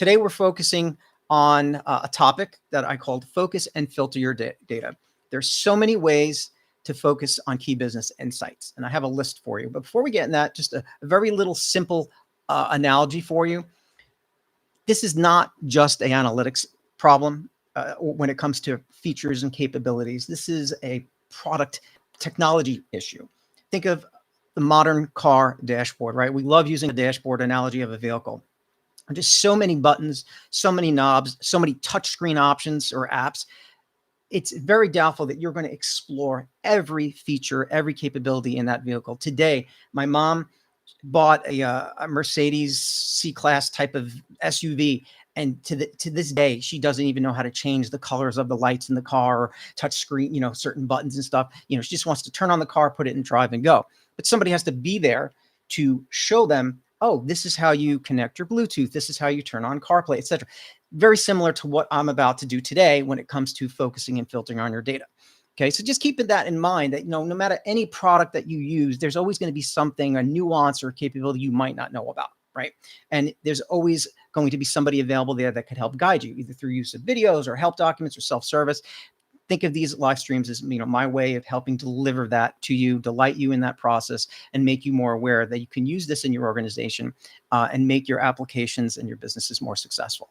Today we're focusing on a topic that I called focus and filter your data. There's so many ways to focus on key business insights, and I have a list for you. But before we get in that, just a very little simple analogy for you. This is not just an analytics problem when it comes to features and capabilities. This is a product technology issue. Think of the modern car dashboard, right? We love using the dashboard analogy of a vehicle. Just so many buttons, so many knobs, so many touchscreen options or apps. It's very doubtful that you're going to explore every feature, every capability in that vehicle. Today, my mom bought a Mercedes C-Class type of SUV, and to this day, she doesn't even know how to change the colors of the lights in the car or touch screen, certain buttons and stuff. She just wants to turn on the car, put it in drive and go. But somebody has to be there to show them, oh, this is how you connect your Bluetooth. This is how you turn on CarPlay, etc. Very similar to what I'm about to do today when it comes to focusing and filtering on your data. Okay, so just keeping that in mind that, no matter any product that you use, there's always going to be something, a nuance or a capability you might not know about, right? And there's always going to be somebody available there that could help guide you, either through use of videos or help documents or self-service. Think of these live streams as, my way of helping deliver that to you, delight you in that process, and make you more aware that you can use this in your organization and make your applications and your businesses more successful.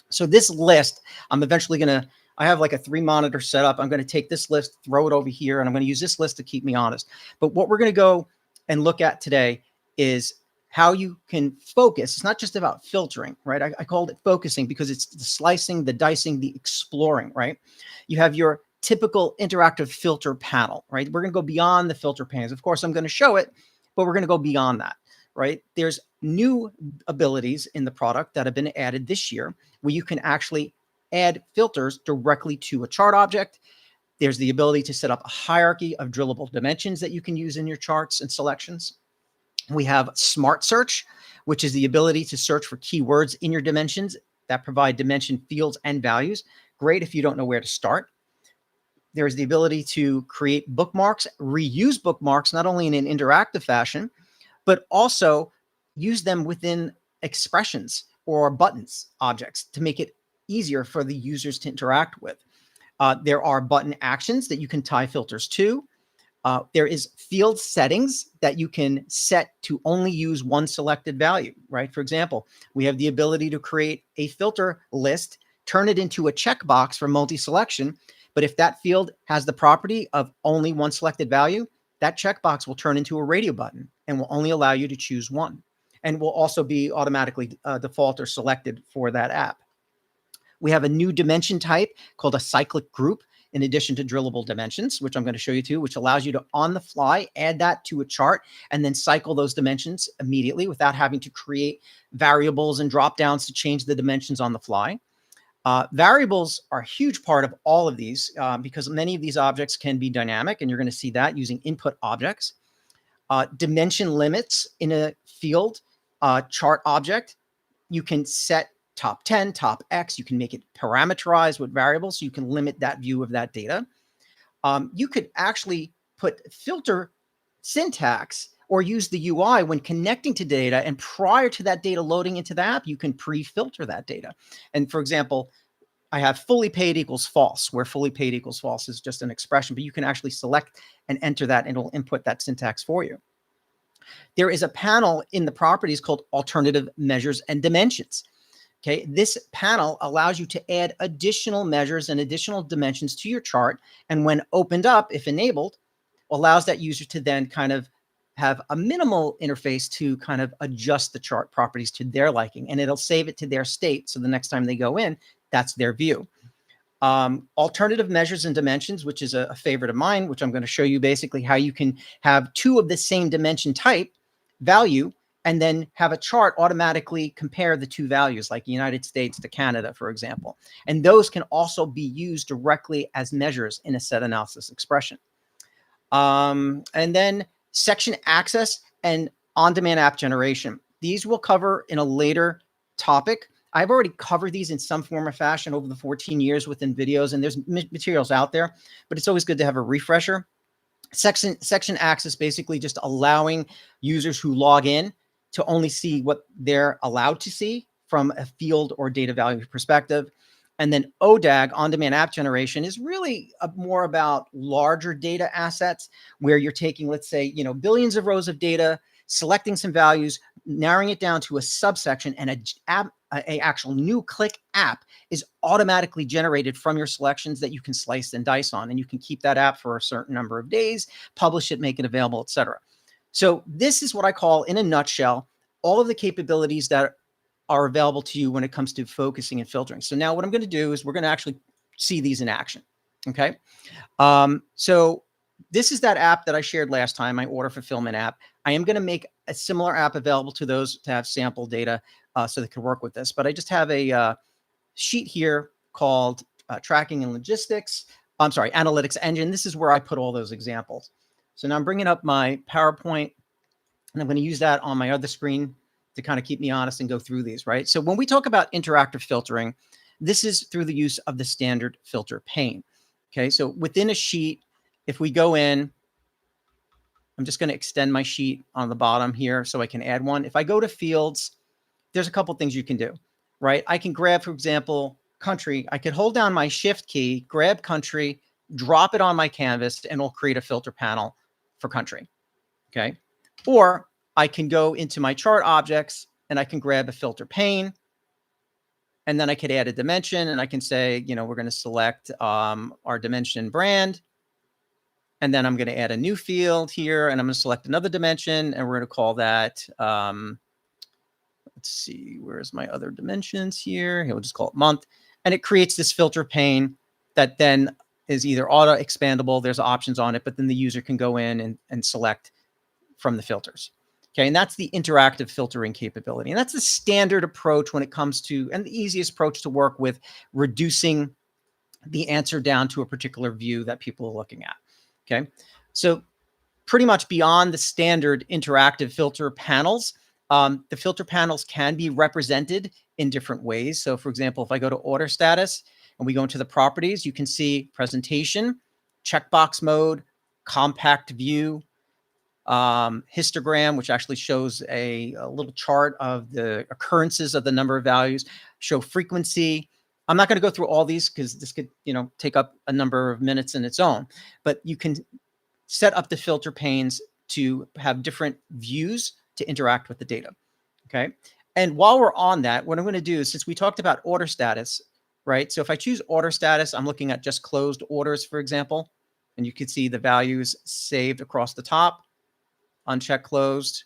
So this list, I'm eventually going to, I have like a 3-monitor setup. I'm going to take this list, throw it over here, and I'm going to use this list to keep me honest. But what we're going to go and look at today is how you can focus. It's not just about filtering, right? I called it focusing because it's the slicing, the dicing, the exploring, right? You have your typical interactive filter panel, right? We're going to go beyond the filter panes. Of course, I'm going to show it, but we're going to go beyond that, right? There's new abilities in the product that have been added this year where you can actually add filters directly to a chart object. There's the ability to set up a hierarchy of drillable dimensions that you can use in your charts and selections. We have Smart Search, which is the ability to search for keywords in your dimensions that provide dimension fields and values. Great if you don't know where to start. There's the ability to create bookmarks, reuse bookmarks, not only in an interactive fashion, but also use them within expressions or buttons objects to make it easier for the users to interact with. There are button actions that you can tie filters to. There is field settings that you can set to only use one selected value, right? For example, we have the ability to create a filter list, turn it into a checkbox for multi-selection. But if that field has the property of only one selected value, that checkbox will turn into a radio button and will only allow you to choose one, and will also be automatically default or selected for that app. We have a new dimension type called a cyclic group, in addition to drillable dimensions, which I'm going to show you too, which allows you to, on the fly, add that to a chart and then cycle those dimensions immediately without having to create variables and drop downs to change the dimensions on the fly. Variables are a huge part of all of these because many of these objects can be dynamic, and you're going to see that using input objects. Dimension limits in a field chart object, you can set top 10, top X. You can make it parameterized with variables, so you can limit that view of that data. You could actually put filter syntax or use the UI when connecting to data, and prior to that data loading into the app, you can pre-filter that data. And for example, I have fully paid equals false, where fully paid equals false is just an expression, but you can actually select and enter that, and it'll input that syntax for you. There is a panel in the properties called alternative measures and dimensions. Okay, this panel allows you to add additional measures and additional dimensions to your chart. And when opened up, if enabled, allows that user to then kind of have a minimal interface to kind of adjust the chart properties to their liking, and it'll save it to their state. So the next time they go in, that's their view. Alternative measures and dimensions, which is a favorite of mine, which I'm going to show you basically how you can have two of the same dimension type value and then have a chart automatically compare the two values, like United States to Canada, for example. And those can also be used directly as measures in a set analysis expression. And then section access and on-demand app generation. These we'll cover in a later topic. I've already covered these in some form or fashion over the 14 years within videos, and there's materials out there, but it's always good to have a refresher. Section access, basically just allowing users who log in to only see what they're allowed to see from a field or data value perspective. And then ODAG, on-demand app generation, is really more about larger data assets where you're taking, let's say, billions of rows of data, selecting some values, narrowing it down to a subsection, and a actual new Qlik app is automatically generated from your selections that you can slice and dice on. And you can keep that app for a certain number of days, publish it, make it available, etc. So this is what I call, in a nutshell, all of the capabilities that are available to you when it comes to focusing and filtering. So now what I'm going to do is we're going to actually see these in action. Okay. So this is that app that I shared last time, my order fulfillment app. I am going to make a similar app available to those to have sample data so they can work with this. But I just have a sheet here called Tracking and Logistics. I'm sorry, Analytics Engine. This is where I put all those examples. So now I'm bringing up my PowerPoint, and I'm going to use that on my other screen to kind of keep me honest and go through these, right? So when we talk about interactive filtering, this is through the use of the standard filter pane. Okay, so within a sheet, if we go in, I'm just going to extend my sheet on the bottom here so I can add one. If I go to fields, there's a couple things you can do, right? I can grab, for example, country. I could hold down my shift key, grab country, drop it on my canvas, and it'll create a filter panel for country. Okay, or I can go into my chart objects and I can grab a filter pane, and then I could add a dimension, and I can say, we're going to select our dimension brand, and then I'm going to add a new field here, and I'm going to select another dimension, and we're going to call that, let's see, where's my other dimensions here? We'll just call it month, and it creates this filter pane that then is either auto expandable, there's options on it, but then the user can go in and select from the filters. Okay, and that's the interactive filtering capability. And that's the standard approach when it comes to, and the easiest approach to work with reducing the answer down to a particular view that people are looking at. Okay, so pretty much beyond the standard interactive filter panels, the filter panels can be represented in different ways. So for example, if I go to order status and we go into the properties, you can see presentation, checkbox mode, compact view, histogram, which actually shows a little chart of the occurrences of the number of values, show frequency. I'm not going to go through all these because this could, take up a number of minutes in its own, but you can set up the filter panes to have different views to interact with the data. Okay. And while we're on that, what I'm going to do is, since we talked about order status, right? So if I choose order status, I'm looking at just closed orders, for example, and you can see the values saved across the top. Uncheck closed.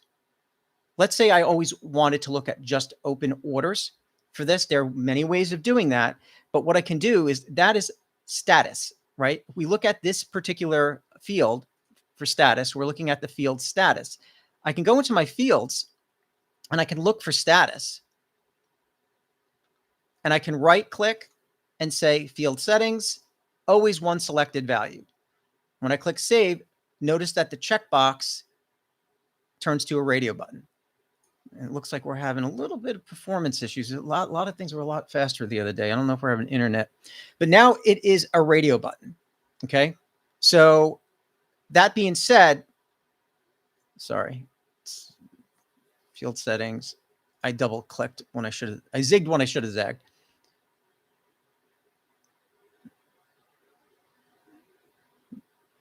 Let's say I always wanted to look at just open orders. For this, there are many ways of doing that, but what I can do is, that is status, right? If we look at this particular field for status, we're looking at the field status. I can go into my fields and I can look for status, and I can right click and say field settings, always one selected value. When I click save, notice that the checkbox turns to a radio button. And it looks like we're having a little bit of performance issues. A lot of things were a lot faster the other day. I don't know if we're having internet, but now it is a radio button. Okay. So that being said, sorry, field settings. I double clicked when I zigged when I should have zagged.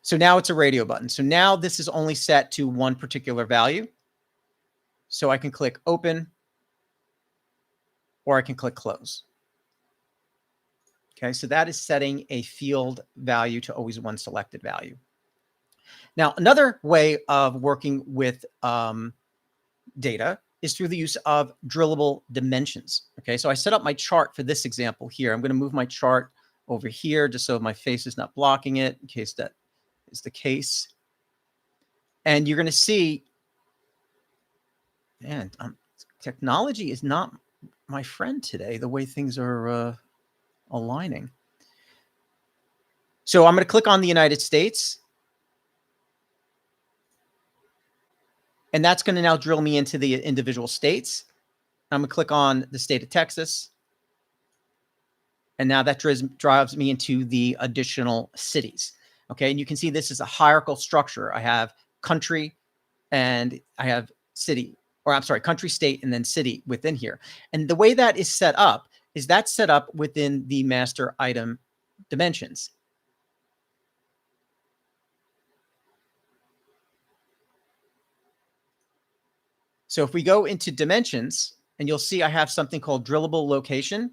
So now it's a radio button. So now this is only set to one particular value. So I can click open, or I can click close. Okay, so that is setting a field value to always one selected value. Now, another way of working with data is through the use of drillable dimensions. Okay, so I set up my chart for this example here. I'm going to move my chart over here just so my face is not blocking it, in case that is the case. And you're going to see, man, technology is not my friend today, the way things are aligning. So I'm going to click on the United States. And that's going to now drill me into the individual states. I'm going to click on the state of Texas. And now that drives me into the additional cities. Okay, and you can see this is a hierarchical structure. I have country and I have city. or I'm sorry, country, state, and then city within here. And the way that is set up is that's set up within the master item dimensions. So if we go into dimensions, and you'll see I have something called drillable location.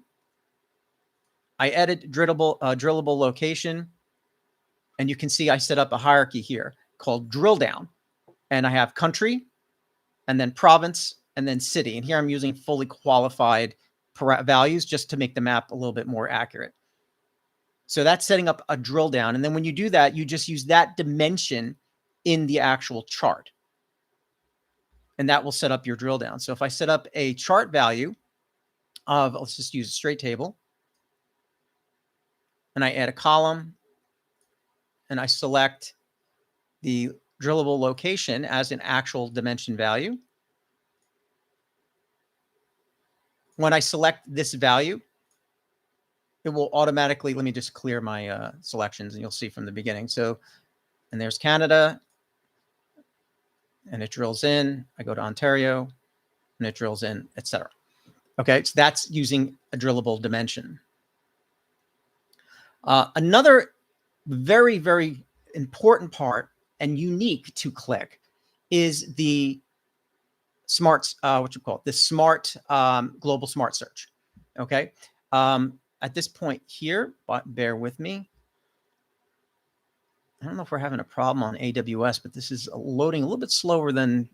I edit drillable location, and you can see I set up a hierarchy here called drill down. And I have country, and then province, and then city. And here I'm using fully qualified values just to make the map a little bit more accurate. So that's setting up a drill down. And then when you do that, you just use that dimension in the actual chart. And that will set up your drill down. So if I set up a chart value of, let's just use a straight table, and I add a column, and I select the drillable location as an actual dimension value. When I select this value, it will automatically, let me just clear my selections, and you'll see from the beginning. So, and there's Canada, and it drills in. I go to Ontario, and it drills in, etc. Okay, so that's using a drillable dimension. Another very, very important part and unique to Qlik is the smart, the smart global smart search. Okay, at this point here, but bear with me. I don't know if we're having a problem on AWS, but this is loading a little bit slower than it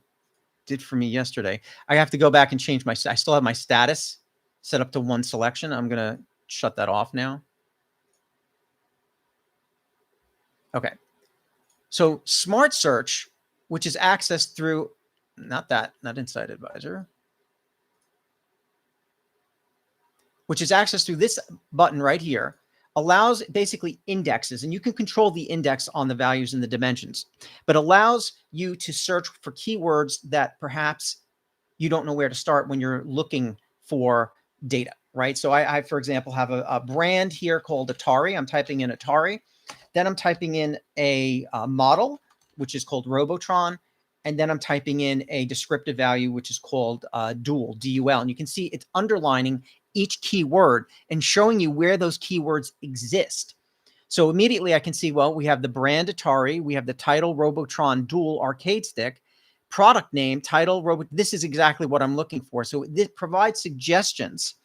did for me yesterday. I have to go back and change I still have my status set up to one selection. I'm going to shut that off now. Okay. So smart search, which is accessed through, not Insight Advisor, which is accessed through this button right here, allows basically indexes, and you can control the index on the values and the dimensions, but allows you to search for keywords that perhaps you don't know where to start when you're looking for data, right? So I for example, have a brand here called Atari. I'm typing in Atari. Then I'm typing in a model, which is called Robotron. And then I'm typing in a descriptive value, which is called Dual, D-U-L. And you can see it's underlining each keyword and showing you where those keywords exist. So immediately I can see, well, we have the brand Atari, we have the title Robotron Dual arcade stick, product name, title, Robot. This is exactly what I'm looking for. So this provides suggestions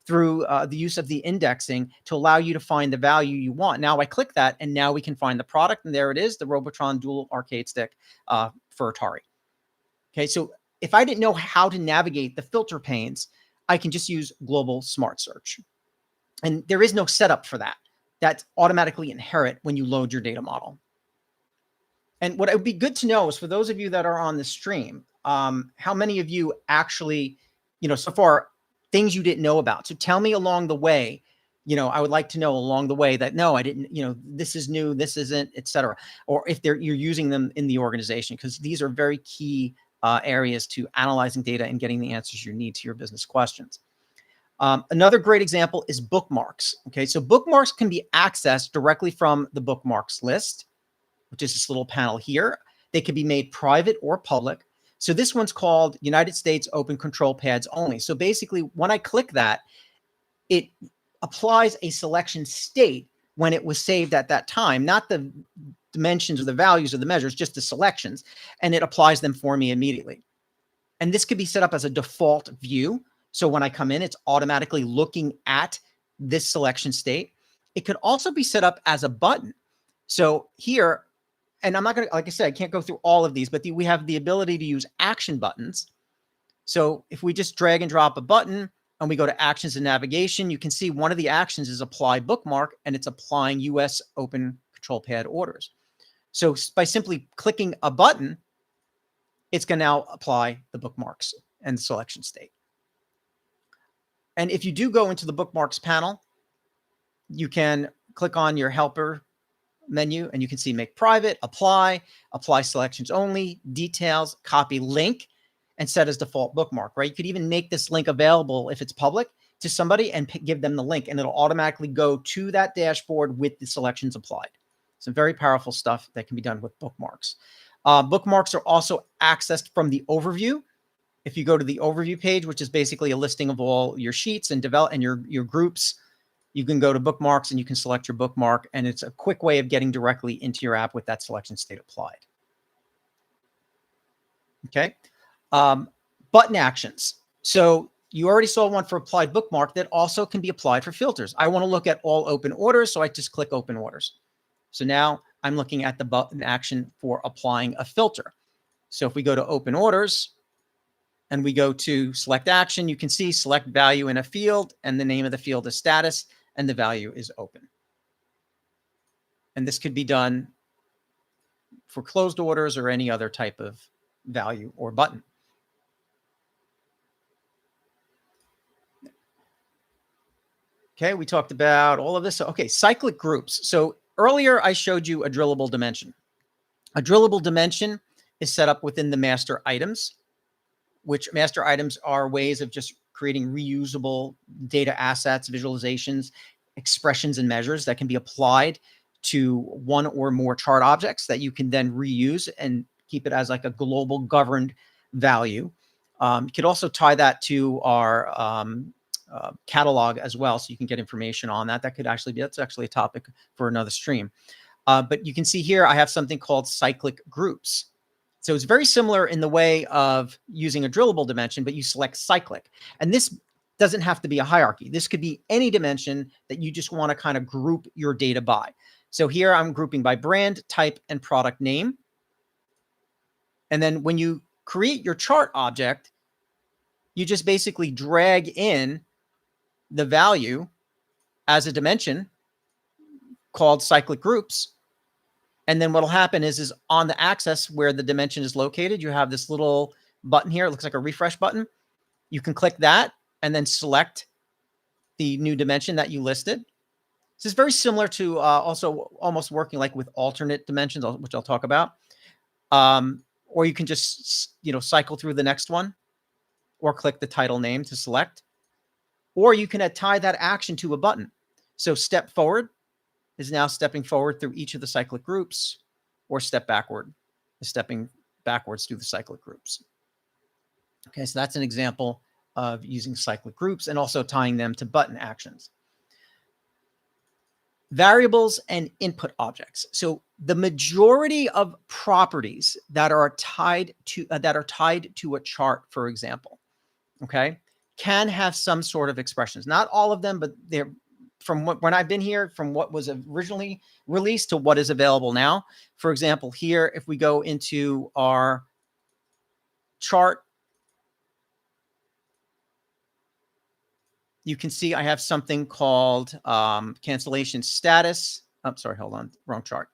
through the use of the indexing to allow you to find the value you want. Now I click that, and now we can find the product, and there it is, the Robotron Dual arcade stick for Atari. Okay, so if I didn't know how to navigate the filter panes, I can just use Global Smart Search. And there is no setup for that. That's automatically inherent when you load your data model. And what it would be good to know is for those of you that are on the stream, how many of you actually, so far, things you didn't know about. So tell me along the way, I would like to know along the way that, no, I didn't, this is new, this isn't, et cetera. Or if you're using them in the organization, because these are very key areas to analyzing data and getting the answers you need to your business questions. Another great example is bookmarks. Okay, so bookmarks can be accessed directly from the bookmarks list, which is this little panel here. They can be made private or public. So this one's called United States Open Control Pads Only. So basically, when I click that, it applies a selection state when it was saved at that time, not the dimensions or the values of the measures, just the selections, and it applies them for me immediately. And this could be set up as a default view. So when I come in, it's automatically looking at this selection state. It could also be set up as a button. So here, and I'm not going to, like I said, I can't go through all of these, but we have the ability to use action buttons. So if we just drag and drop a button and we go to actions and navigation, you can see one of the actions is apply bookmark, and it's applying US Open Control Pad orders. So by simply clicking a button, it's going to now apply the bookmarks and the selection state. And if you do go into the bookmarks panel, you can click on your helper menu, and you can see make private, apply selections only, details, copy link, and set as default bookmark, right? You could even make this link available if it's public to somebody and give them the link, and it'll automatically go to that dashboard with the selections applied. Some very powerful stuff that can be done with bookmarks. Bookmarks are also accessed from the overview. If you go to the overview page, which is basically a listing of all your sheets and your groups, you can go to bookmarks and you can select your bookmark, and it's a quick way of getting directly into your app with that selection state applied. Okay. Button actions. So you already saw one for applied bookmark that also can be applied for filters. I want to look at all open orders, so I just click open orders. So now I'm looking at the button action for applying a filter. So if we go to open orders and we go to select action, you can see select value in a field, and the name of the field is status, and the value is open. And this could be done for closed orders or any other type of value or button. Okay, we talked about all of this. Okay, cyclic groups. So earlier I showed you a drillable dimension. A drillable dimension is set up within the master items, which master items are ways of just creating reusable data assets, visualizations, expressions, and measures that can be applied to one or more chart objects that you can then reuse and keep it as like a global governed value. You could also tie that to our catalog as well, so you can get information on that. That could actually be, that's actually a topic for another stream. But you can see here, I have something called cyclic groups. So it's very similar in the way of using a drillable dimension, but you select cyclic. And this doesn't have to be a hierarchy. This could be any dimension that you just want to kind of group your data by. So here I'm grouping by brand, type, and product name. And then when you create your chart object, you just basically drag in the value as a dimension called cyclic groups. And then what'll happen is on the axis where the dimension is located, you have this little button here. It looks like a refresh button. You can click that and then select the new dimension that you listed. This is very similar to also almost working like with alternate dimensions, which I'll talk about. Or you can just, cycle through the next one or click the title name to select. Or you can tie that action to a button. So step forward is now stepping forward through each of the cyclic groups, or step backward is stepping backwards through the cyclic groups. Okay, so that's an example of using cyclic groups and also tying them to button actions. Variables and input objects. So the majority of properties that are tied to a chart, for example, okay, can have some sort of expressions. Not all of them, but they're from when I've been here, from what was originally released to what is available now. For example, here, if we go into our chart, you can see I have something called cancellation status. I'm sorry, hold on, wrong chart.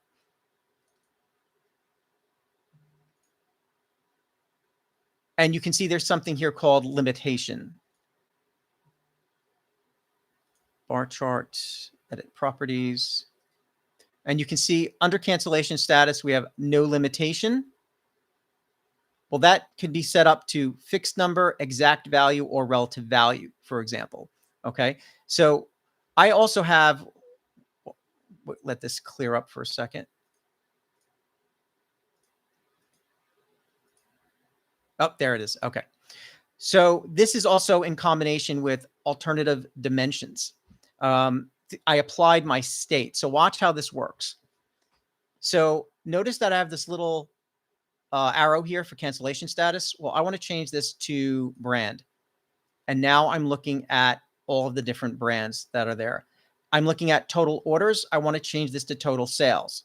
And you can see there's something here called limitation. Bar chart, edit properties. And you can see under cancellation status, we have no limitation. Well, that could be set up to fixed number, exact value, or relative value, for example. Okay, so I also have, let this clear up for a second. Oh, there it is. Okay. So this is also in combination with alternative dimensions. I applied my state. So watch how this works. So notice that I have this little arrow here for cancellation status. Well, I want to change this to brand. And now I'm looking at all of the different brands that are there. I'm looking at total orders. I want to change this to total sales.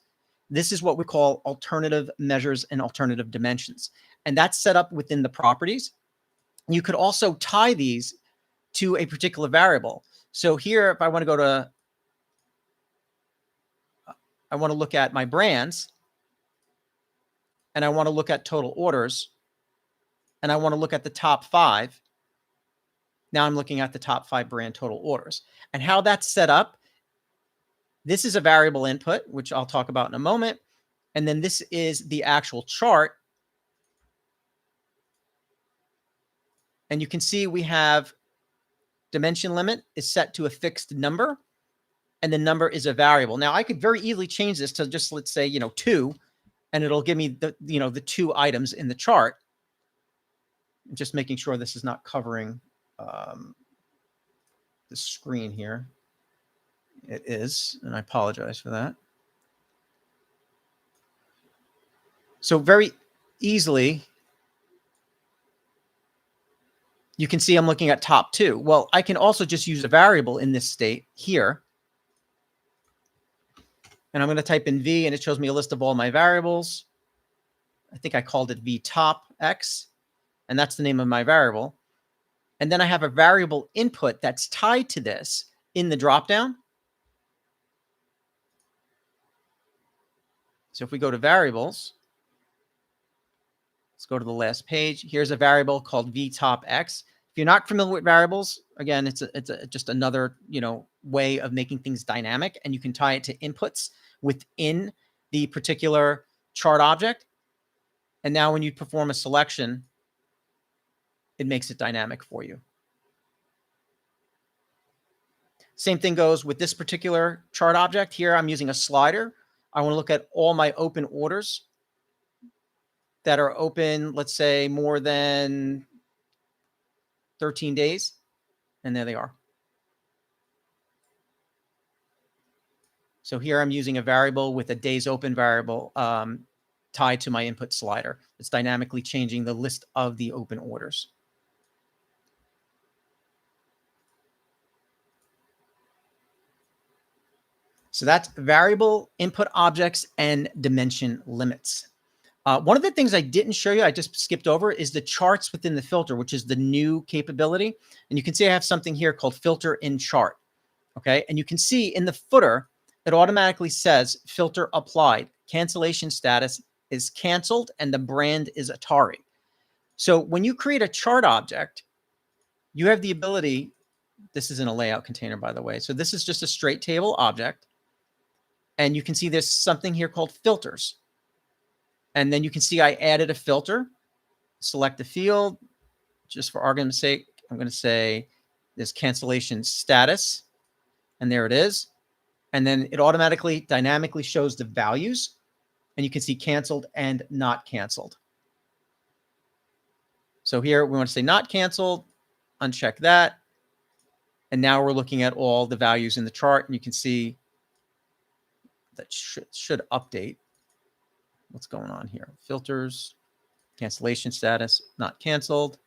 This is what we call alternative measures and alternative dimensions. And that's set up within the properties. You could also tie these to a particular variable. So here, if I want to go to, I want to look at my brands, and I want to look at total orders, and I want to look at the top 5. Now I'm looking at the top 5 brand total orders. And how that's set up, this is a variable input, which I'll talk about in a moment. And then this is the actual chart. And you can see we have dimension limit is set to a fixed number, and the number is a variable. Now I could very easily change this to just, let's say, 2, and it'll give me the 2 items in the chart. Just making sure this is not covering the screen here. It is, and I apologize for that. So very easily, you can see I'm looking at top 2. Well, I can also just use a variable in this state here. And I'm going to type in V, and it shows me a list of all my variables. I think I called it V top X, and that's the name of my variable. And then I have a variable input that's tied to this in the dropdown. So if we go to variables, let's go to the last page. Here's a variable called V top X. If you're not familiar with variables, again, it's just another way of making things dynamic, and you can tie it to inputs within the particular chart object. And now when you perform a selection, it makes it dynamic for you. Same thing goes with this particular chart object. Here I'm using a slider. I want to look at all my open orders that are open, let's say more than 13 days. And there they are. So here I'm using a variable with a days open variable tied to my input slider. It's dynamically changing the list of the open orders. So that's variable input objects and dimension limits. One of the things I didn't show you, I just skipped over, is the charts within the filter, which is the new capability. And you can see I have something here called filter in chart. Okay. And you can see in the footer, it automatically says filter applied. Cancellation status is canceled and the brand is Atari. So when you create a chart object, you have the ability, this is in a layout container, by the way. So this is just a straight table object. And you can see there's something here called filters. And then you can see I added a filter. Select the field. Just for argument's sake, I'm going to say this cancellation status. And there it is. And then it automatically dynamically shows the values. And you can see canceled and not canceled. So here we want to say not canceled. Uncheck that. And now we're looking at all the values in the chart. And you can see that should update. What's going on here? Filters, cancellation status, not canceled.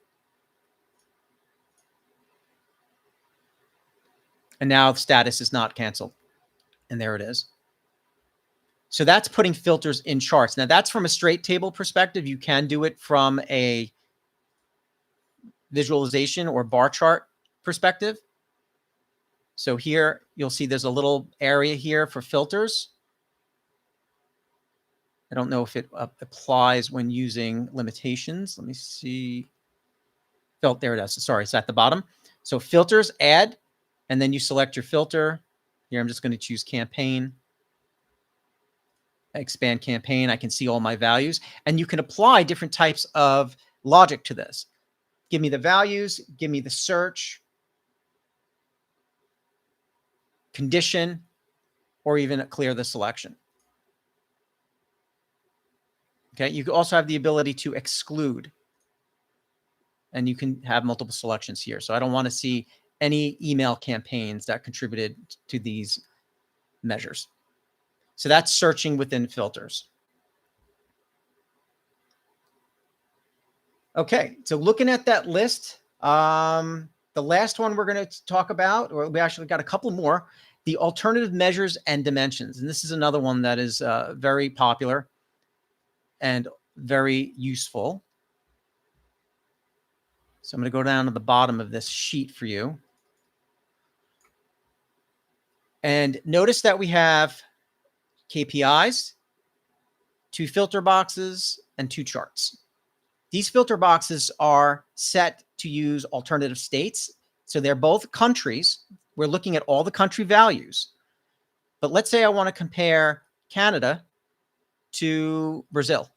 And now the status is not canceled. And there it is. So that's putting filters in charts. Now that's from a straight table perspective. You can do it from a visualization or bar chart perspective. So here you'll see there's a little area here for filters. I don't know if it applies when using limitations. Let me see. There it is. Sorry, it's at the bottom. So filters, add, and then you select your filter. Here I'm just going to choose campaign. Expand campaign. I can see all my values. And you can apply different types of logic to this. Give me the values. Give me the search, condition, or even clear the selection. Okay, you also have the ability to exclude, and you can have multiple selections here. So I don't want to see any email campaigns that contributed to these measures. So that's searching within filters. Okay, so looking at that list, the last one we're going to talk about, or we actually got a couple more, the alternative measures and dimensions. And this is another one that is very popular and very useful. So I'm going to go down to the bottom of this sheet for you. And notice that we have KPIs, 2 filter boxes, and 2 charts. These filter boxes are set to use alternative states. So they're both countries. We're looking at all the country values. But let's say I want to compare Canada to Brazil.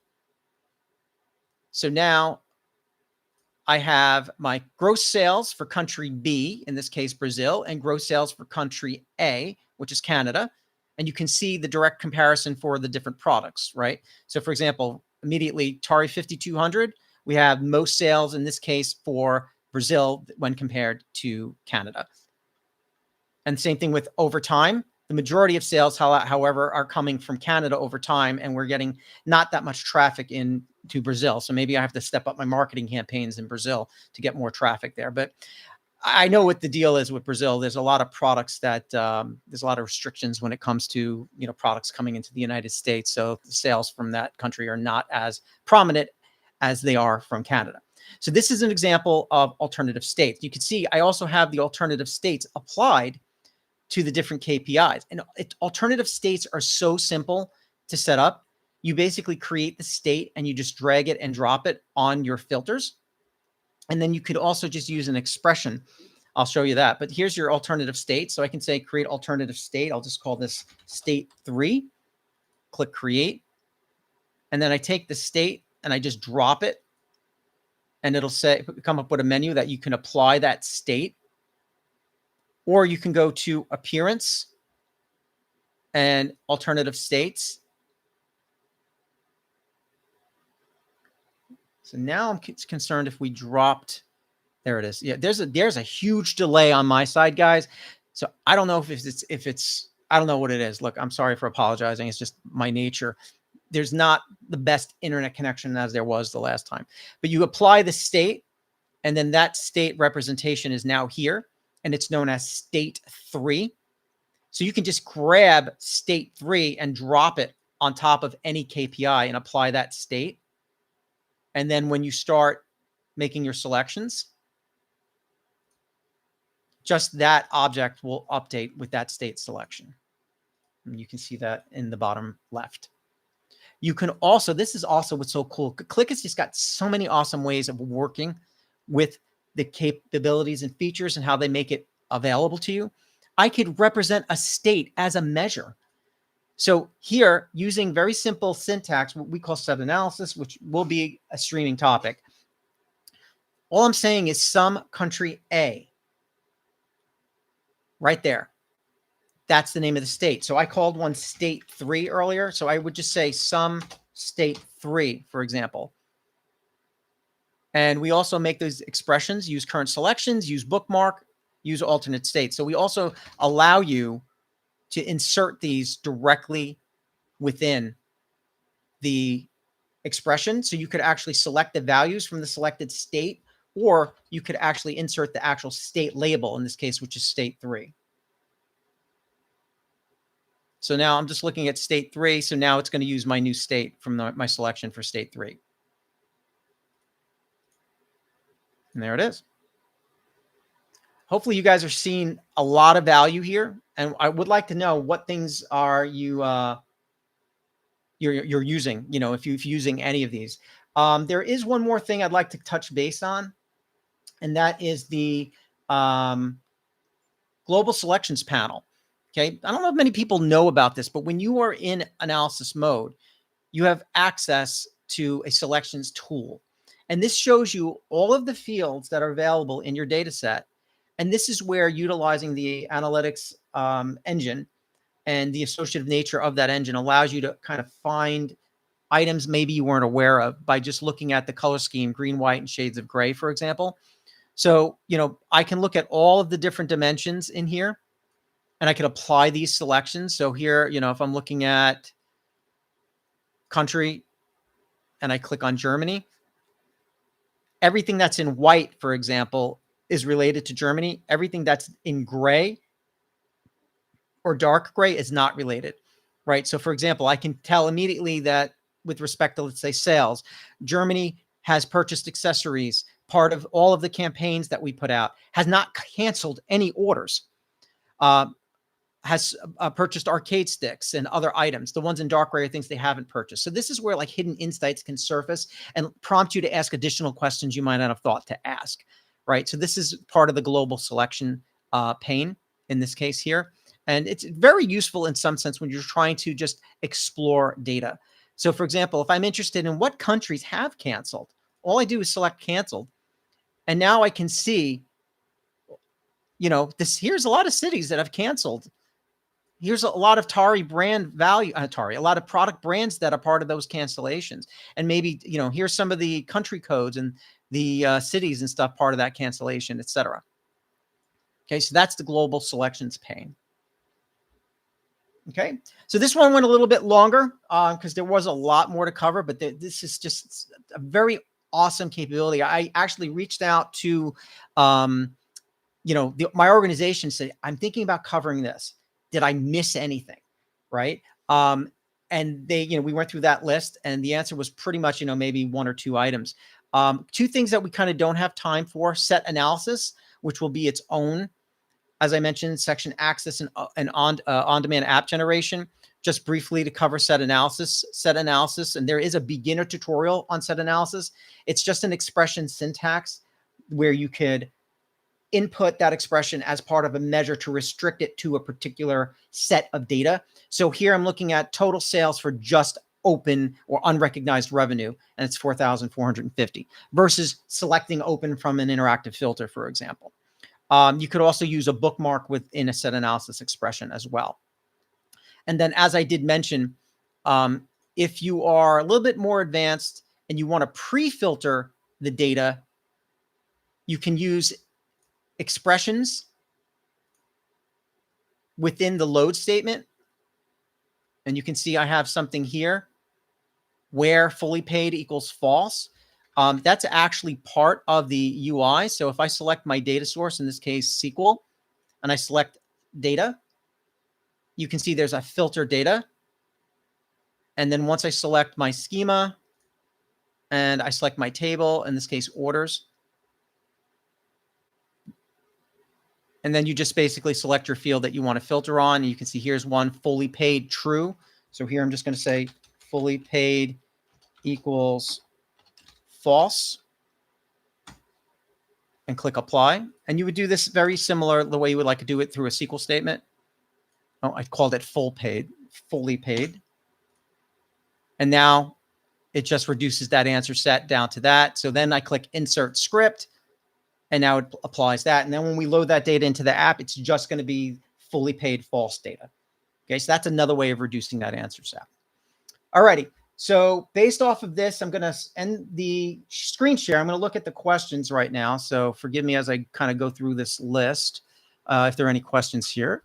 So now I have my gross sales for country B, in this case, Brazil, and gross sales for country A, which is Canada. And you can see the direct comparison for the different products, right? So for example, immediately Atari 5200, we have most sales in this case for Brazil when compared to Canada. And same thing with over time. The majority of sales, however, are coming from Canada over time, and we're getting not that much traffic into Brazil. So maybe I have to step up my marketing campaigns in Brazil to get more traffic there. But I know what the deal is with Brazil. There's a lot of products that there's a lot of restrictions when it comes to products coming into the United States. So the sales from that country are not as prominent as they are from Canada. So this is an example of alternative states. You can see I also have the alternative states applied to the different KPIs. And alternative states are so simple to set up. You basically create the state and you just drag it and drop it on your filters. And then you could also just use an expression. I'll show you that. But here's your alternative state. So I can say create alternative state. I'll just call this state 3. Click create. And then I take the state and I just drop it. And it'll say, come up with a menu that you can apply that state. Or you can go to appearance and alternative states. So now I'm concerned if we dropped, there it is. Yeah, there's a huge delay on my side, guys. So I don't know if it's I don't know what it is. Look, I'm sorry for apologizing. It's just my nature. There's not the best internet connection as there was the last time. But you apply the state, and then that state representation is now here. And it's known as state 3. So you can just grab state 3 and drop it on top of any KPI and apply that state. And then when you start making your selections, just that object will update with that state selection. And you can see that in the bottom left. You can also, this is also what's so cool. Qlik has just got so many awesome ways of working with the capabilities and features and how they make it available to you. I could represent a state as a measure. So here, using very simple syntax, what we call set analysis, which will be a streaming topic. All I'm saying is some country A. Right there. That's the name of the state. So I called one state 3 earlier. So I would just say some state 3, for example. And we also make those expressions, use current selections, use bookmark, use alternate states. So we also allow you to insert these directly within the expression. So you could actually select the values from the selected state, or you could actually insert the actual state label in this case, which is state 3. So now I'm just looking at state 3. So now it's going to use my new state from my selection for state 3. And there it is. Hopefully you guys are seeing a lot of value here. And I would like to know what things are you're using, if you're using any of these. There is one more thing I'd like to touch base on, and that is the global selections panel. Okay. I don't know if many people know about this, but when you are in analysis mode, you have access to a selections tool. And this shows you all of the fields that are available in your data set. And this is where utilizing the analytics engine and the associative nature of that engine allows you to kind of find items maybe you weren't aware of by just looking at the color scheme, green, white, and shades of gray, for example. So, I can look at all of the different dimensions in here and I can apply these selections. So here, if I'm looking at country and I click on Germany, everything that's in white, for example, is related to Germany. Everything that's in gray or dark gray is not related, right? So for example, I can tell immediately that with respect to, let's say, sales, Germany has purchased accessories, part of all of the campaigns that we put out, has not canceled any orders, has purchased arcade sticks and other items. The ones in dark gray are things they haven't purchased. So this is where like hidden insights can surface and prompt you to ask additional questions you might not have thought to ask, right? So this is part of the global selection pane in this case here. And it's very useful in some sense when you're trying to just explore data. So for example, if I'm interested in what countries have canceled, all I do is select canceled. And now I can see, here's a lot of cities that have canceled here's a lot of Tari brand value, a lot of product brands that are part of those cancellations. And maybe, here's some of the country codes and the cities and stuff, part of that cancellation, etc. Okay, so that's the global selections pane. Okay, so this one went a little bit longer because there was a lot more to cover, but this is just a very awesome capability. I actually reached out to, my organization, said, I'm thinking about covering this. Did I miss anything? Right. And they, we went through that list and the answer was pretty much, maybe one or two items. Two things that we kind of don't have time for: set analysis, which will be its own, as I mentioned, section access and on-demand app generation. Just briefly to cover set analysis. And there is a beginner tutorial on set analysis. It's just an expression syntax where you could input that expression as part of a measure to restrict it to a particular set of data. So here I'm looking at total sales for just open or unrecognized revenue, and it's 4,450 versus selecting open from an interactive filter, for example. You could also use a bookmark within a set analysis expression as well. And then, as I did mention, if you are a little bit more advanced and you want to pre-filter the data, you can use expressions within the load statement. And you can see I have something here where fully paid equals false. That's actually part of the UI. So if I select my data source, in this case, SQL, and I select data, you can see there's a filter data. And then once I select my schema and I select my table, in this case, orders, and then you just basically select your field that you want to filter on. And you can see here's one, fully paid, true. So here I'm just going to say fully paid equals false and click apply. And you would do this very similar the way you would like to do it through a SQL statement. Oh, I called it fully paid. And now it just reduces that answer set down to that. So then I click insert script, and now it applies that. And then when we load that data into the app, it's just going to be fully paid false data. Okay, so that's another way of reducing that answer set. All righty. So based off of this, I'm going to end the screen share. I'm going to look at the questions right now. So forgive me as I kind of go through this list, if there are any questions here.